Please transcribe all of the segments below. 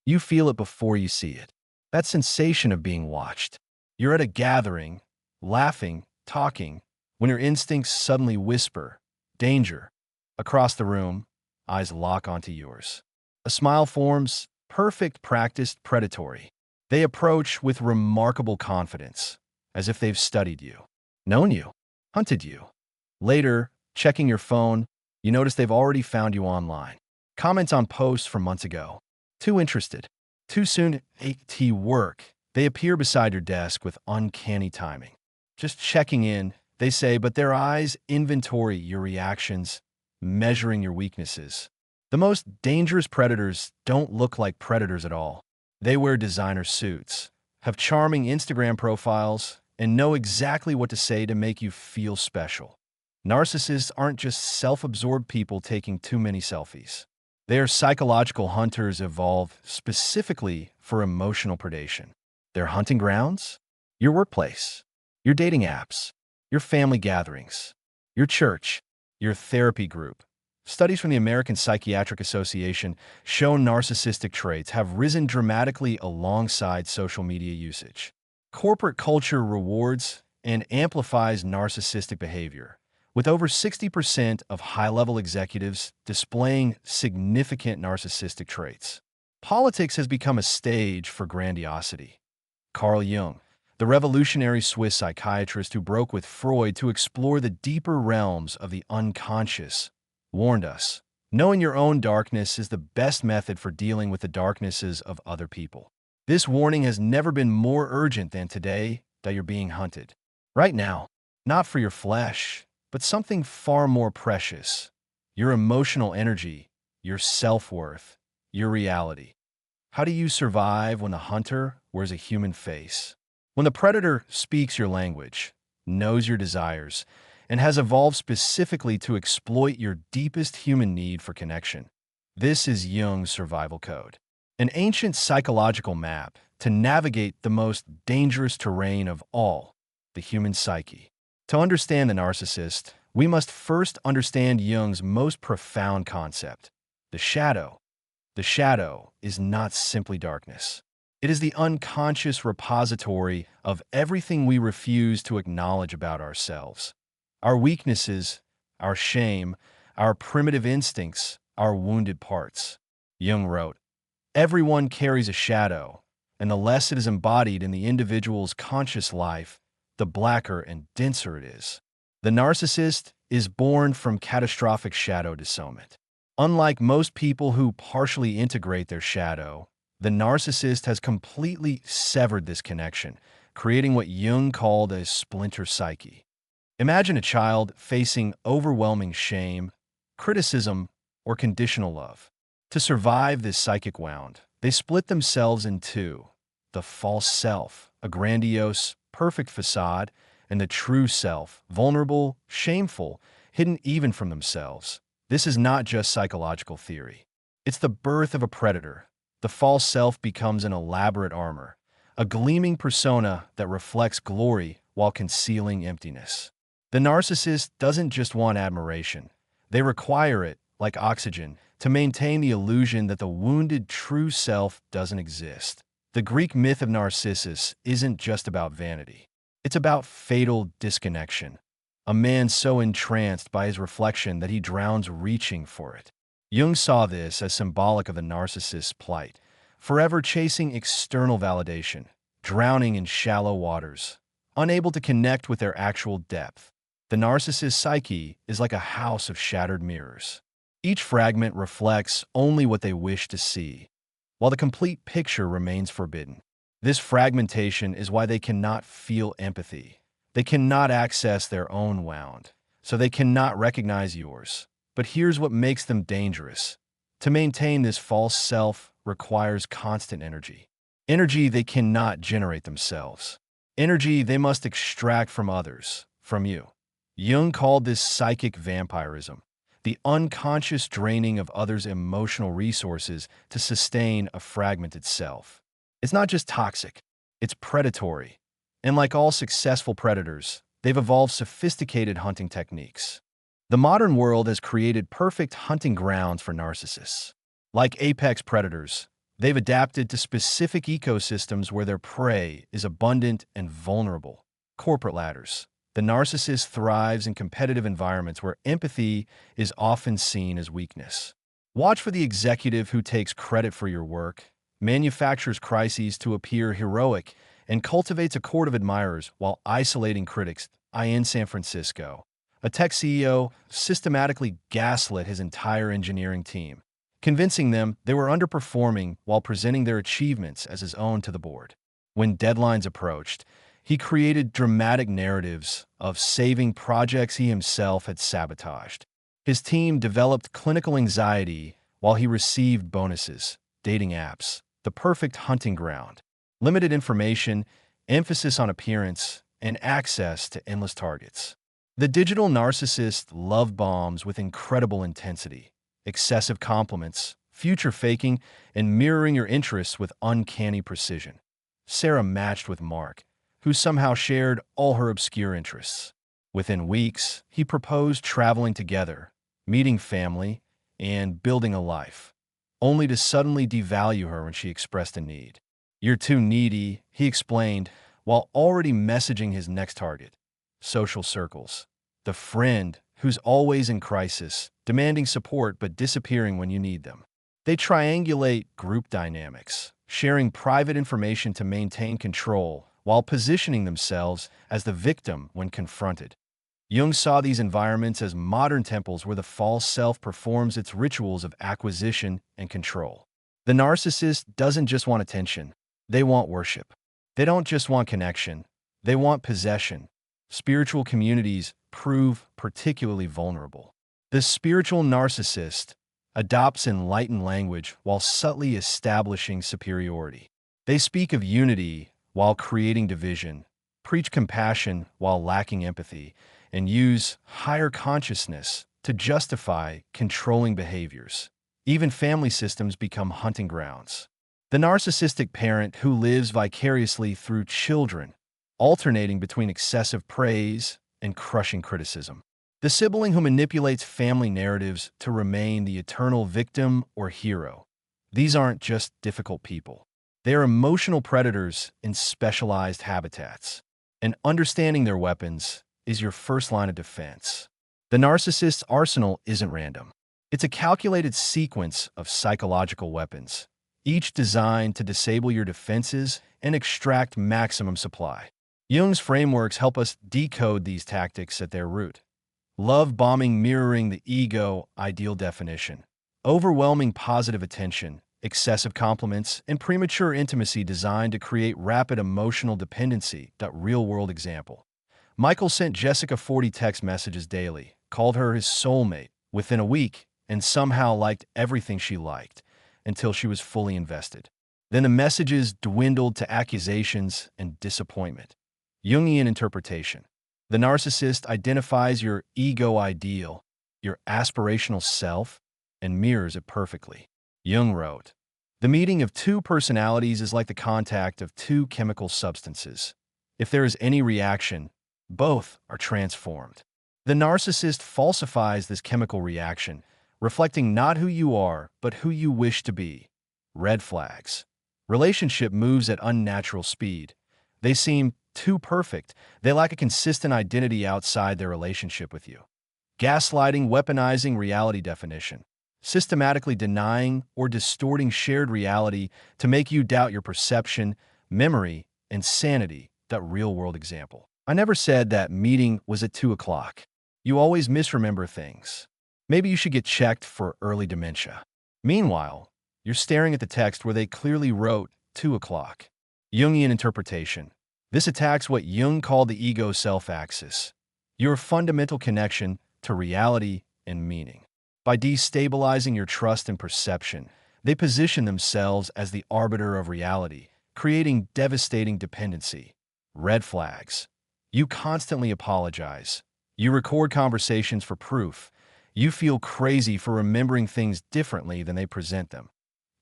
You feel it before you see it. That sensation of being watched. You're at a gathering, laughing, talking, when your instincts suddenly whisper, danger. Across the room, eyes lock onto yours. A smile forms, perfect, practiced, predatory. They approach with remarkable confidence, as if they've studied you, known you, hunted you. Later, checking your phone, you notice they've already found you online. Comments on posts from months ago. Too interested. Too soon at work. They appear beside your desk with uncanny timing. Just checking in, they say, but their eyes inventory your reactions, measuring your weaknesses. The most dangerous predators don't look like predators at all. They wear designer suits, have charming Instagram profiles, and know exactly what to say to make you feel special. Narcissists aren't just self-absorbed people taking too many selfies. They are psychological hunters evolved specifically for emotional predation. Their hunting grounds? Your workplace, your dating apps, your family gatherings, your church, your therapy group. Studies from the American Psychiatric Association show narcissistic traits have risen dramatically alongside social media usage. Corporate culture rewards and amplifies narcissistic behavior, with over 60% of high-level executives displaying significant narcissistic traits. Politics has become a stage for grandiosity. Carl Jung, the revolutionary Swiss psychiatrist who broke with Freud to explore the deeper realms of the unconscious, warned us, knowing your own darkness is the best method for dealing with the darknesses of other people. This warning has never been more urgent than today that you're being hunted. Right now, not for your flesh, but something far more precious, your emotional energy, your self-worth, your reality. How do you survive when the hunter wears a human face? When the predator speaks your language, knows your desires, and has evolved specifically to exploit your deepest human need for connection. This is Jung's survival code, an ancient psychological map to navigate the most dangerous terrain of all, the human psyche. To understand the narcissist, we must first understand Jung's most profound concept, the shadow. The shadow is not simply darkness. It is the unconscious repository of everything we refuse to acknowledge about ourselves. Our weaknesses, our shame, our primitive instincts, our wounded parts. Jung wrote, "Everyone carries a shadow, and the less it is embodied in the individual's conscious life, the blacker and denser it is." The narcissist is born from catastrophic shadow discernment. Unlike most people who partially integrate their shadow, the narcissist has completely severed this connection, creating what Jung called a splinter psyche. Imagine a child facing overwhelming shame, criticism, or conditional love. To survive this psychic wound, they split themselves in two: the false self, a grandiose, perfect facade, and the true self, vulnerable, shameful, hidden even from themselves. This is not just psychological theory. It's the birth of a predator. The false self becomes an elaborate armor, a gleaming persona that reflects glory while concealing emptiness. The narcissist doesn't just want admiration. They require it, like oxygen, to maintain the illusion that the wounded true self doesn't exist. The Greek myth of Narcissus isn't just about vanity. It's about fatal disconnection. A man so entranced by his reflection that he drowns reaching for it. Jung saw this as symbolic of the narcissist's plight, forever chasing external validation, drowning in shallow waters, unable to connect with their actual depth. The narcissist's psyche is like a house of shattered mirrors. Each fragment reflects only what they wish to see, while the complete picture remains forbidden. This fragmentation is why they cannot feel empathy. They cannot access their own wound, so they cannot recognize yours. But here's what makes them dangerous. To maintain this false self requires constant energy. Energy they cannot generate themselves. Energy they must extract from others, from you. Jung called this psychic vampirism, the unconscious draining of others' emotional resources to sustain a fragmented self. It's not just toxic, it's predatory. And like all successful predators, they've evolved sophisticated hunting techniques. The modern world has created perfect hunting grounds for narcissists. Like apex predators, They've adapted to specific ecosystems where their prey is abundant and vulnerable. Corporate ladders. The narcissist thrives in competitive environments where empathy is often seen as weakness. Watch for the executive who takes credit for your work, manufactures crises to appear heroic, and cultivates a court of admirers while isolating critics. In San Francisco, a tech CEO systematically gaslit his entire engineering team, convincing them they were underperforming while presenting their achievements as his own to the board. When deadlines approached, he created dramatic narratives of saving projects he himself had sabotaged. His team developed clinical anxiety while he received bonuses, dating apps, the perfect hunting ground, limited information, emphasis on appearance, and access to endless targets. The digital narcissist love bombs with incredible intensity, excessive compliments, future faking, and mirroring your interests with uncanny precision. Sarah matched with Mark, who somehow shared all her obscure interests. Within weeks, he proposed traveling together, meeting family, and building a life, only to suddenly devalue her when she expressed a need. "You're too needy," he explained, while already messaging his next target. Social circles. The friend who's always in crisis, demanding support but disappearing when you need them. They triangulate group dynamics, sharing private information to maintain control while positioning themselves as the victim when confronted. Jung saw these environments as modern temples where the false self performs its rituals of acquisition and control. The narcissist doesn't just want attention, they want worship. They don't just want connection, they want possession. Spiritual communities prove particularly vulnerable. The spiritual narcissist adopts enlightened language while subtly establishing superiority. They speak of unity while creating division, preach compassion while lacking empathy, and use higher consciousness to justify controlling behaviors. Even family systems become hunting grounds. The narcissistic parent who lives vicariously through children, alternating between excessive praise and crushing criticism. The sibling who manipulates family narratives to remain the eternal victim or hero. These aren't just difficult people. They are emotional predators in specialized habitats. And understanding their weapons is your first line of defense. The narcissist's arsenal isn't random. It's a calculated sequence of psychological weapons, each designed to disable your defenses and extract maximum supply. Jung's frameworks help us decode these tactics at their root. Love bombing mirroring the ego ideal definition. Overwhelming positive attention, excessive compliments, and premature intimacy designed to create rapid emotional dependency. Real-world example. Michael sent Jessica 40 text messages daily, called her his soulmate within a week, and somehow liked everything she liked until she was fully invested. Then the messages dwindled to accusations and disappointment. Jungian interpretation. The narcissist identifies your ego ideal, your aspirational self, and mirrors it perfectly. Jung wrote, "The meeting of two personalities is like the contact of two chemical substances. If there is any reaction, both are transformed." The narcissist falsifies this chemical reaction, reflecting not who you are, but who you wish to be. Red flags. Relationship moves at unnatural speed. They seem too perfect. They lack a consistent identity outside their relationship with you. Gaslighting, weaponizing reality definition. Systematically denying or distorting shared reality to make you doubt your perception, memory, and sanity. Real-world example. "I never said that meeting was at 2 o'clock. You always misremember things. Maybe you should get checked for early dementia." Meanwhile, you're staring at the text where they clearly wrote 2 o'clock. Jungian interpretation. This attacks what Jung called the ego self-axis, your fundamental connection to reality and meaning. By destabilizing your trust and perception, they position themselves as the arbiter of reality, creating devastating dependency. Red flags. You constantly apologize. You record conversations for proof. You feel crazy for remembering things differently than they present them.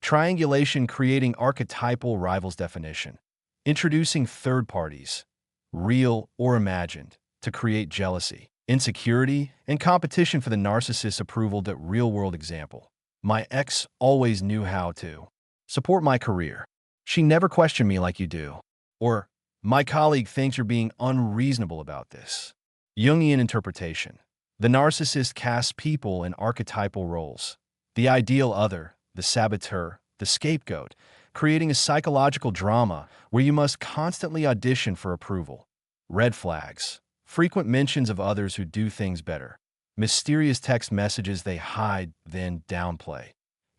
Triangulation, creating archetypal rivals definition. Introducing third parties, real or imagined, to create jealousy, insecurity, and competition for the narcissist's approval. Real-world example. "My ex always knew how to." support my career. She never questioned me like you do. Or, my colleague thinks you're being unreasonable about this. Jungian interpretation. The narcissist casts people in archetypal roles. The ideal other, the saboteur, the scapegoat, creating a psychological drama where you must constantly audition for approval. Red flags. Frequent mentions of others who do things better. Mysterious text messages they hide, then downplay.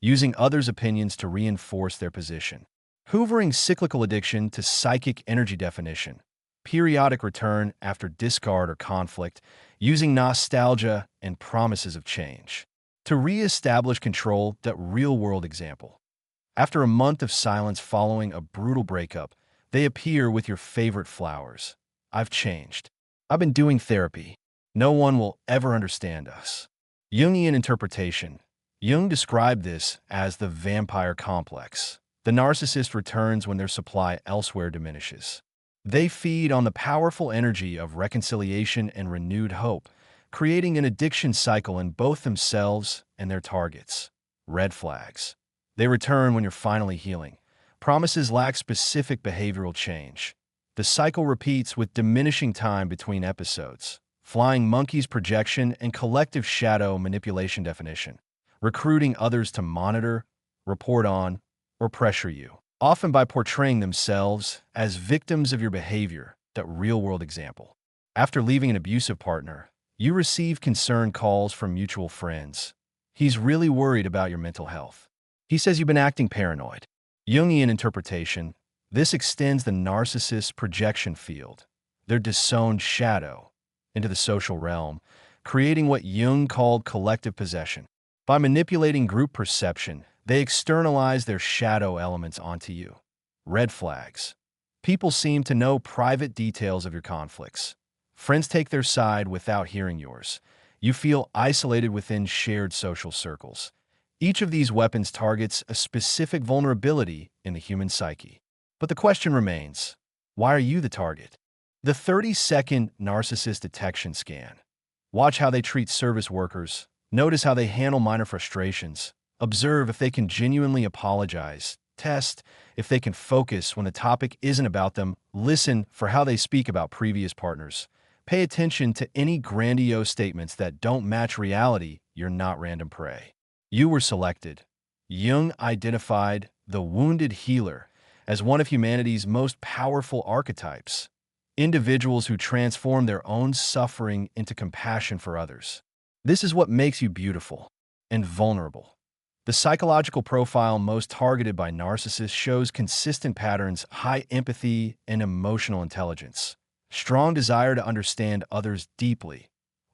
Using others' opinions to reinforce their position. Hoovering cyclical addiction to psychic energy definition. Periodic return after discard or conflict, using nostalgia and promises of change. To re-establish control, that real-world example. After a month of silence following a brutal breakup, they appear with your favorite flowers. I've changed. I've been doing therapy. No one will ever understand us. Jungian interpretation. Jung described this as the vampire complex. The narcissist returns when their supply elsewhere diminishes. They feed on the powerful energy of reconciliation and renewed hope, creating an addiction cycle in both themselves and their targets. Red flags. They return when you're finally healing. Promises lack specific behavioral change. The cycle repeats with diminishing time between episodes. Flying monkeys projection and collective shadow manipulation definition. Recruiting others to monitor, report on, or pressure you, often by portraying themselves as victims of your behavior, that real-world example. After leaving an abusive partner, you receive concerned calls from mutual friends. He's really worried about your mental health. He says you've been acting paranoid. Jungian interpretation. This extends the narcissist's projection field, their disowned shadow, into the social realm, creating what Jung called collective possession. By manipulating group perception, they externalize their shadow elements onto you. Red flags. People seem to know private details of your conflicts. Friends take their side without hearing yours. You feel isolated within shared social circles. Each of these weapons targets a specific vulnerability in the human psyche. But the question remains, why are you the target? The 30-second narcissist detection scan. Watch how they treat service workers. Notice how they handle minor frustrations. Observe if they can genuinely apologize. Test if they can focus when the topic isn't about them. Listen for how they speak about previous partners. Pay attention to any grandiose statements that don't match reality. You're not random prey. You were selected. Jung identified the wounded healer as one of humanity's most powerful archetypes. Individuals who transform their own suffering into compassion for others. This is what makes you beautiful and vulnerable. The psychological profile most targeted by narcissists shows consistent patterns: high empathy and emotional intelligence, strong desire to understand others deeply,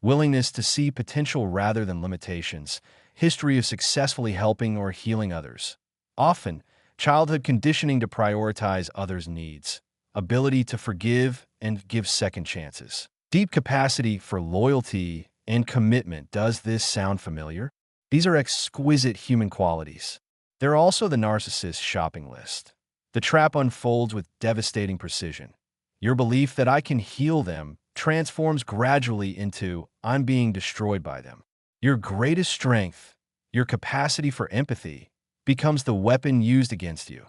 willingness to see potential rather than limitations, history of successfully helping or healing others. Often, childhood conditioning to prioritize others' needs, ability to forgive and give second chances, deep capacity for loyalty and commitment. Does this sound familiar? These are exquisite human qualities. They're also the narcissist's shopping list. The trap unfolds with devastating precision. Your belief that I can heal them transforms gradually into I'm being destroyed by them. Your greatest strength, your capacity for empathy, becomes the weapon used against you.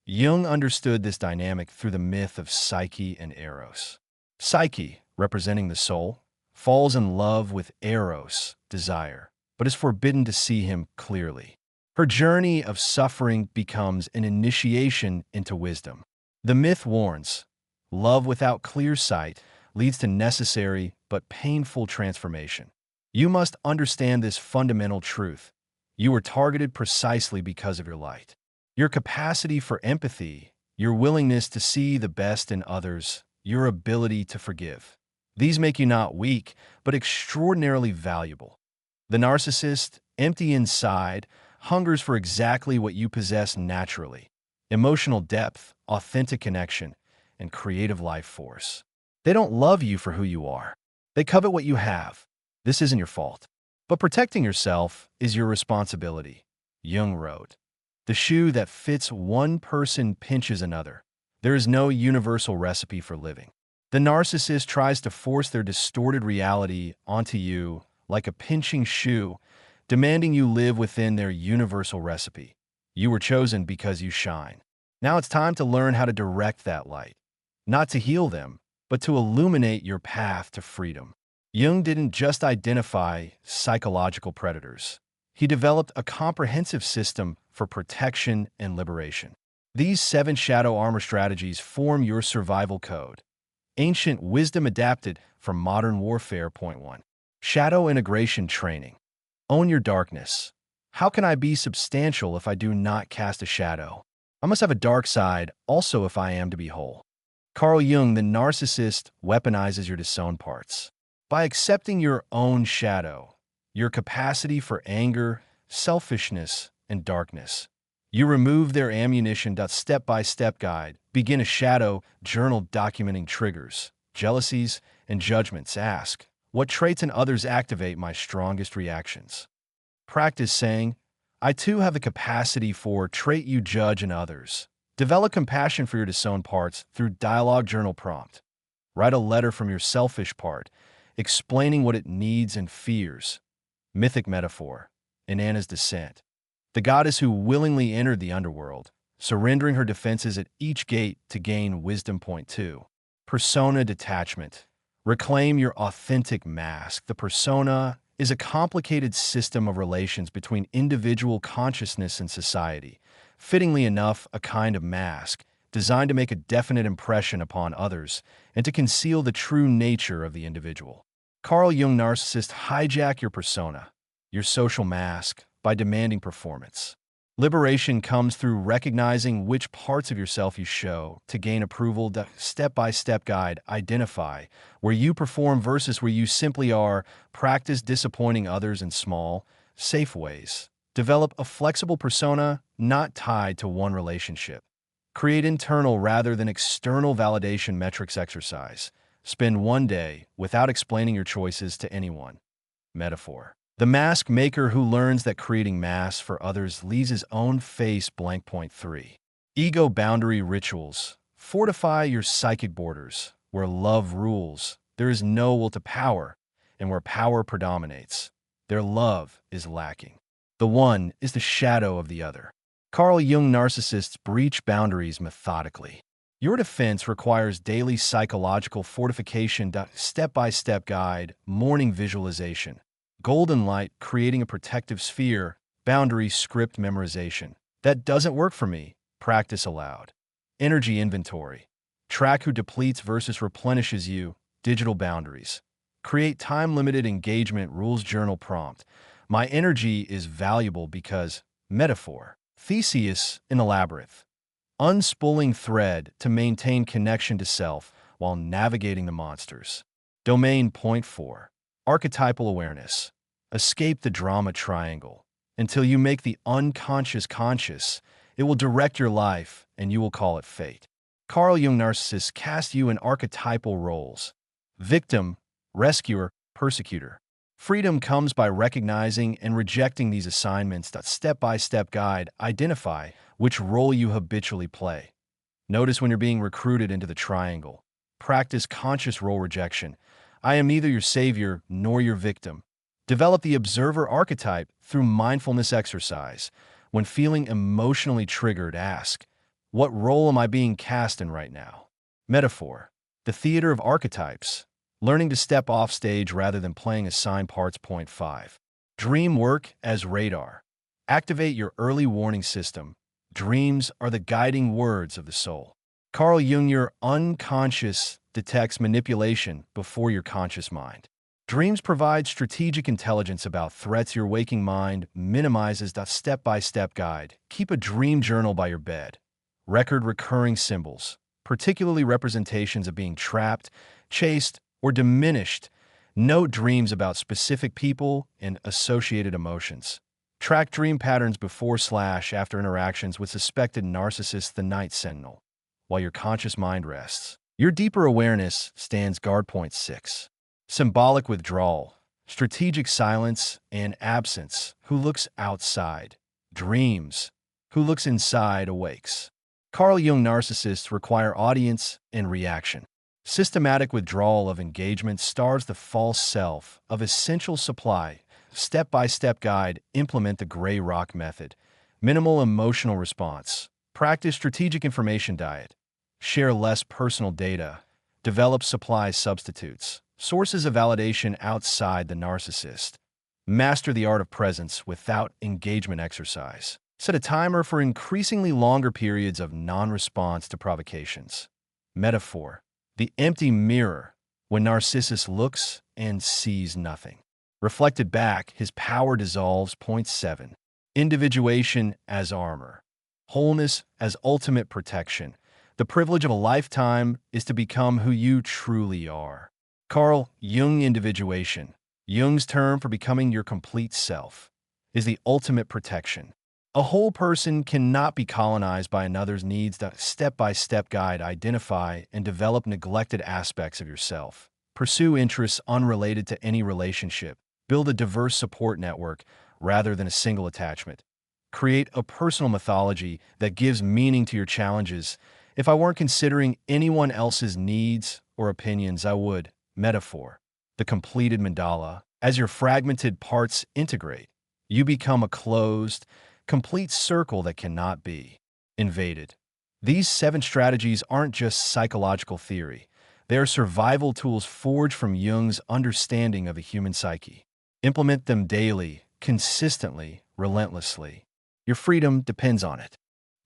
Jung understood this dynamic through the myth of Psyche and Eros. Psyche, representing the soul, falls in love with Eros, desire, but is forbidden to see him clearly. Her journey of suffering becomes an initiation into wisdom. The myth warns, love without clear sight leads to necessary but painful transformation. You must understand this fundamental truth. You were targeted precisely because of your light. Your capacity for empathy, your willingness to see the best in others, your ability to forgive. These make you not weak, but extraordinarily valuable. The narcissist, empty inside, hungers for exactly what you possess naturally: emotional depth, authentic connection, and creative life force. They don't love you for who you are. They covet what you have. This isn't your fault. But protecting yourself is your responsibility. Jung wrote, "The shoe that fits one person pinches another. There is no universal recipe for living." The narcissist tries to force their distorted reality onto you like a pinching shoe, demanding you live within their universal recipe. You were chosen because you shine. Now it's time to learn how to direct that light, not to heal them, but to illuminate your path to freedom. Jung didn't just identify psychological predators. He developed a comprehensive system for protection and liberation. These 7 shadow armor strategies form your survival code. Ancient wisdom adapted from modern warfare. Point 1. Shadow integration training. Own your darkness. How can I be substantial if I do not cast a shadow? I must have a dark side also if I am to be whole. Carl Jung, the narcissist, weaponizes your disowned parts. By accepting your own shadow, your capacity for anger, selfishness, and darkness, you remove their ammunition. Step-by-step guide. Begin a shadow journal documenting triggers, jealousies, and judgments. Ask, what traits in others activate my strongest reactions? Practice saying, I too have the capacity for trait you judge in others. Develop compassion for your disowned parts through dialogue journal prompt. Write a letter from your selfish part, explaining what it needs and fears. Mythic metaphor. In Anna's descent, the goddess who willingly entered the underworld, surrendering her defenses at each gate to gain wisdom. Point 2. Persona detachment. Reclaim your authentic mask. The persona is a complicated system of relations between individual consciousness and society. Fittingly enough, a kind of mask designed to make a definite impression upon others and to conceal the true nature of the individual. Carl Jung, narcissist, hijack your persona, your social mask, by demanding performance. Liberation comes through recognizing which parts of yourself you show to gain approval. The step-by-step guide. Identify where you perform versus where you simply are. Practice disappointing others in small, safe ways. Develop a flexible persona not tied to one relationship. Create internal rather than external validation metrics exercise. Spend one day without explaining your choices to anyone. Metaphor. The mask maker who learns that creating masks for others leaves his own face blank. Point 3. Ego boundary rituals. Fortify your psychic borders. Where love rules, there is no will to power, and where power predominates, their love is lacking. The one is the shadow of the other. Carl Jung, narcissists breach boundaries methodically. Your defense requires daily psychological fortification. Step-by-step guide. Morning visualization. Golden light, creating a protective sphere. Boundary script memorization. That doesn't work for me. Practice aloud. Energy inventory. Track who depletes versus replenishes you. Digital boundaries. Create time-limited engagement rules journal prompt. My energy is valuable because, metaphor. Theseus in the labyrinth. Unspooling thread to maintain connection to self while navigating the monsters. Domain. Point 4. Archetypal awareness. Escape the drama triangle. Until you make the unconscious conscious, it will direct your life and you will call it fate. Carl Jung, narcissists cast you in archetypal roles. Victim, rescuer, persecutor. Freedom comes by recognizing and rejecting these assignments. Step-by-step guide. Identify which role you habitually play. Notice when you're being recruited into the triangle. Practice conscious role rejection. I am neither your savior nor your victim. Develop the observer archetype through mindfulness exercise. When feeling emotionally triggered, ask, what role am I being cast in right now? Metaphor. The theater of archetypes. Learning to step off stage rather than playing assigned parts. Point 5. Dream work as radar. Activate your early warning system. Dreams are the guiding words of the soul. Carl Jung, your unconscious detects manipulation before your conscious mind. Dreams provide strategic intelligence about threats your waking mind minimizes. Step-by-step guide. Keep a dream journal by your bed. Record recurring symbols, particularly representations of being trapped, chased, or diminished. Note dreams about specific people and associated emotions. Track dream patterns before/after interactions with suspected narcissists. The night sentinel. While your conscious mind rests, your deeper awareness stands guard. Point 6. Symbolic withdrawal, strategic silence, and absence. Who looks outside? Dreams. Who looks inside awakes. Carl Jung, narcissists require audience and reaction. Systematic withdrawal of engagement starves the false self of essential supply. Step-by-step guide. Implement the gray rock method. Minimal emotional response. Practice strategic information diet. Share less personal data. Develop supply substitutes. Sources of validation outside the narcissist. Master the art of presence without engagement exercise. Set a timer for increasingly longer periods of non-response to provocations. Metaphor. The empty mirror, when Narcissus looks and sees nothing. Reflected back, his power dissolves. Point 7. Individuation as armor. Wholeness as ultimate protection. The privilege of a lifetime is to become who you truly are. Carl Jung. Individuation, Jung's term for becoming your complete self, is the ultimate protection. A whole person cannot be colonized by another's needs. The step-by-step guide. Identify and develop neglected aspects of yourself. Pursue interests unrelated to any relationship. Build a diverse support network rather than a single attachment. Create a personal mythology that gives meaning to your challenges. If I weren't considering anyone else's needs or opinions, I would. Metaphor. The completed mandala. As your fragmented parts integrate, you become a closed, complete circle that cannot be invaded. These 7 strategies aren't just psychological theory. They are survival tools forged from Jung's understanding of the human psyche. Implement them daily, consistently, relentlessly. Your freedom depends on it.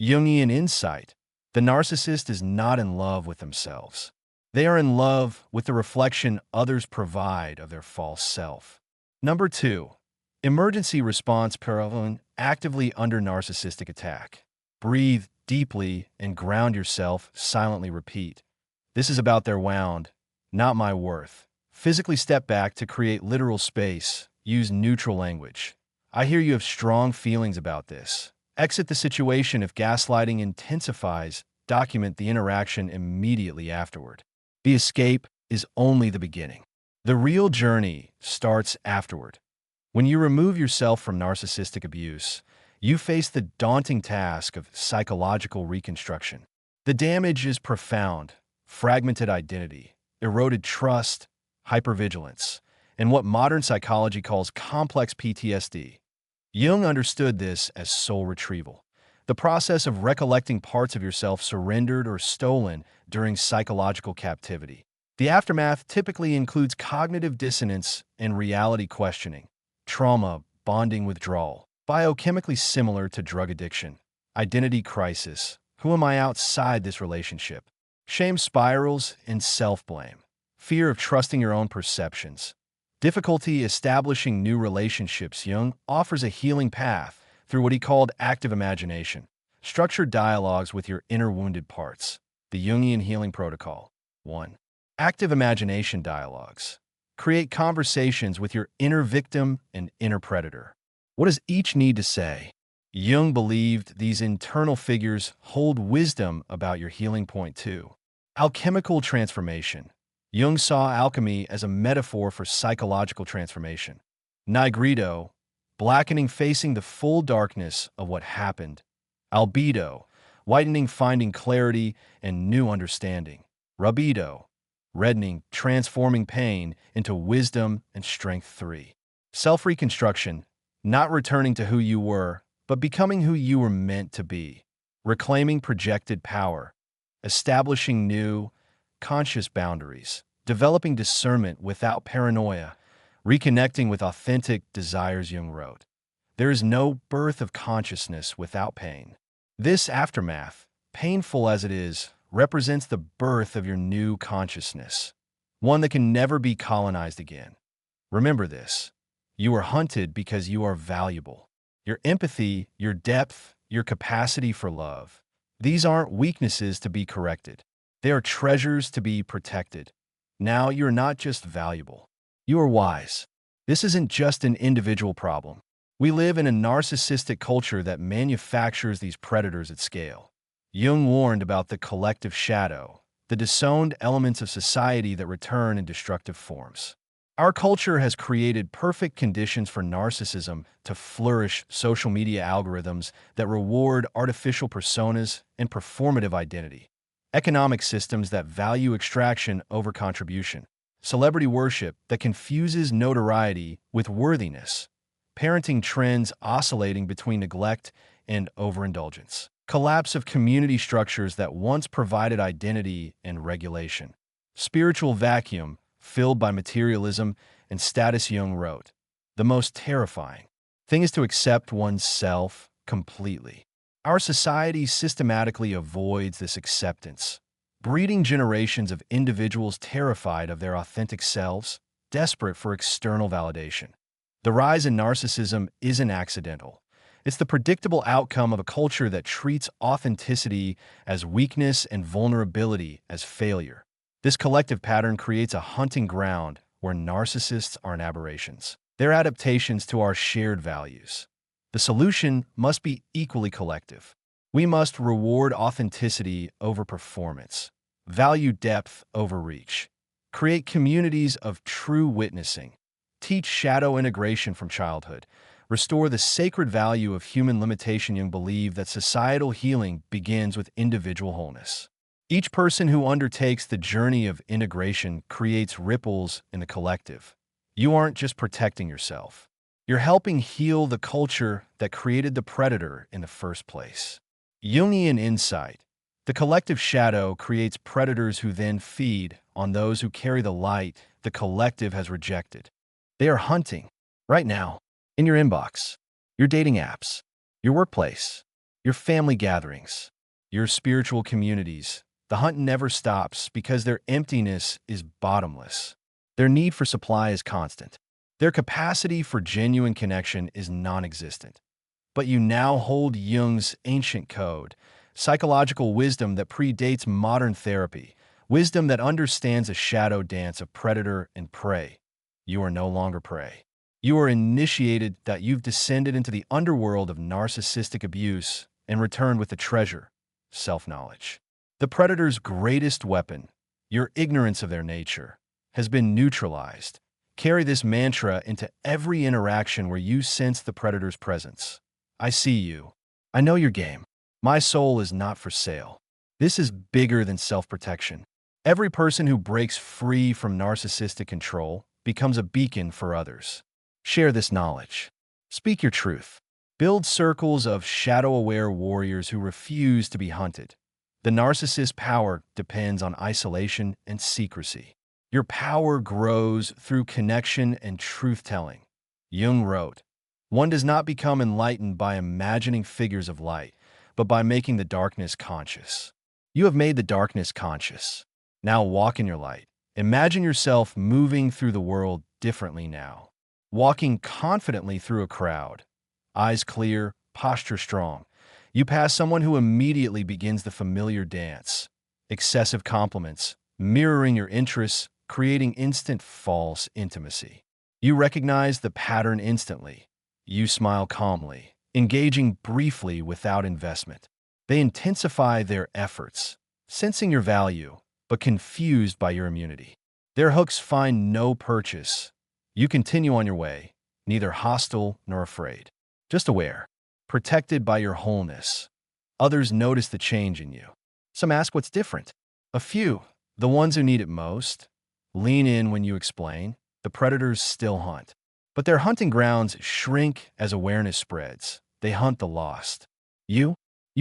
Jungian insight. The narcissist is not in love with themselves. They are in love with the reflection others provide of their false self. Number 2. Emergency response. Prevalent actively under narcissistic attack. Breathe deeply and ground yourself. Silently repeat. This is about their wound, not my worth. Physically step back to create literal space. Use neutral language. I hear you have strong feelings about this. Exit the situation if gaslighting intensifies. Document the interaction immediately afterward. The escape is only the beginning. The real journey starts afterward. When you remove yourself from narcissistic abuse, you face the daunting task of psychological reconstruction. The damage is profound. Fragmented identity, eroded trust, hypervigilance, and what modern psychology calls complex PTSD. Jung understood this as soul retrieval, the process of recollecting parts of yourself surrendered or stolen during psychological captivity. The aftermath typically includes cognitive dissonance and reality questioning, trauma, bonding withdrawal, biochemically similar to drug addiction, identity crisis, who am I outside this relationship? Shame spirals and self-blame, fear of trusting your own perceptions, difficulty establishing new relationships. Jung offers a healing path through what he called active imagination, structured dialogues with your inner wounded parts. The Jungian Healing Protocol. 1. Active imagination dialogues. Create conversations with your inner victim and inner predator. What does each need to say? Jung believed these internal figures hold wisdom about your healing. Point 2. Alchemical transformation. Jung saw alchemy as a metaphor for psychological transformation. Nigredo, blackening, facing the full darkness of what happened. Albedo, whitening, finding clarity and new understanding. Rubedo, reddening, transforming pain into wisdom and strength. 3. Self-reconstruction, not returning to who you were, but becoming who you were meant to be. Reclaiming projected power. Establishing new, conscious boundaries, developing discernment without paranoia, reconnecting with authentic desires. Jung wrote, "There is no birth of consciousness without pain." This aftermath, painful as it is, represents the birth of your new consciousness, one that can never be colonized again. Remember this: you are hunted because you are valuable. Your empathy, your depth, your capacity for love. These aren't weaknesses to be corrected. They are treasures to be protected. Now you're not just valuable. You are wise. This isn't just an individual problem. We live in a narcissistic culture that manufactures these predators at scale. Jung warned about the collective shadow, the disowned elements of society that return in destructive forms. Our culture has created perfect conditions for narcissism to flourish. Social media algorithms that reward artificial personas and performative identity. Economic systems that value extraction over contribution. Celebrity worship that confuses notoriety with worthiness. Parenting trends oscillating between neglect and overindulgence. Collapse of community structures that once provided identity and regulation. Spiritual vacuum filled by materialism and status. Jung wrote, "The most terrifying thing is to accept oneself completely." Our society systematically avoids this acceptance, breeding generations of individuals terrified of their authentic selves, desperate for external validation. The rise in narcissism isn't accidental. It's the predictable outcome of a culture that treats authenticity as weakness and vulnerability as failure. This collective pattern creates a hunting ground where narcissists aren't aberrations. They're adaptations to our shared values. The solution must be equally collective. We must reward authenticity over performance, value depth over reach, create communities of true witnessing, teach shadow integration from childhood, restore the sacred value of human limitation. Jung believed that societal healing begins with individual wholeness. Each person who undertakes the journey of integration creates ripples in the collective. You aren't just protecting yourself. You're helping heal the culture that created the predator in the first place. Jungian insight. The collective shadow creates predators who then feed on those who carry the light the collective has rejected. They are hunting, right now, in your inbox, your dating apps, your workplace, your family gatherings, your spiritual communities. The hunt never stops because their emptiness is bottomless. Their need for supply is constant. Their capacity for genuine connection is non-existent. But you now hold Jung's ancient code, psychological wisdom that predates modern therapy, wisdom that understands a shadow dance of predator and prey. You are no longer prey. You are initiated that you've descended into the underworld of narcissistic abuse and returned with the treasure, self-knowledge. The predator's greatest weapon, your ignorance of their nature, has been neutralized. Carry this mantra into every interaction where you sense the predator's presence. I see you. I know your game. My soul is not for sale. This is bigger than self-protection. Every person who breaks free from narcissistic control becomes a beacon for others. Share this knowledge. Speak your truth. Build circles of shadow-aware warriors who refuse to be hunted. The narcissist's power depends on isolation and secrecy. Your power grows through connection and truth-telling. Jung wrote, "One does not become enlightened by imagining figures of light, but by making the darkness conscious." You have made the darkness conscious. Now walk in your light. Imagine yourself moving through the world differently now. Walking confidently through a crowd. Eyes clear, posture strong. You pass someone who immediately begins the familiar dance. Excessive compliments, mirroring your interests, creating instant false intimacy. You recognize the pattern instantly. You smile calmly, engaging briefly without investment. They intensify their efforts, sensing your value, but confused by your immunity. Their hooks find no purchase. You continue on your way, neither hostile nor afraid, just aware, protected by your wholeness. Others notice the change in you. Some ask what's different. A few, the ones who need it most, lean in when you explain. The predators still hunt. But their hunting grounds shrink as awareness spreads. They hunt the lost. You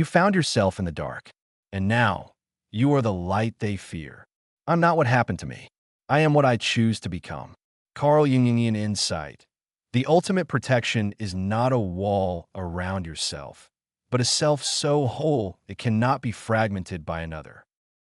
found yourself in the dark. And now, you are the light they fear. I'm not what happened to me. I am what I choose to become. Carl Jungian insight. The ultimate protection is not a wall around yourself, but a self so whole it cannot be fragmented by another.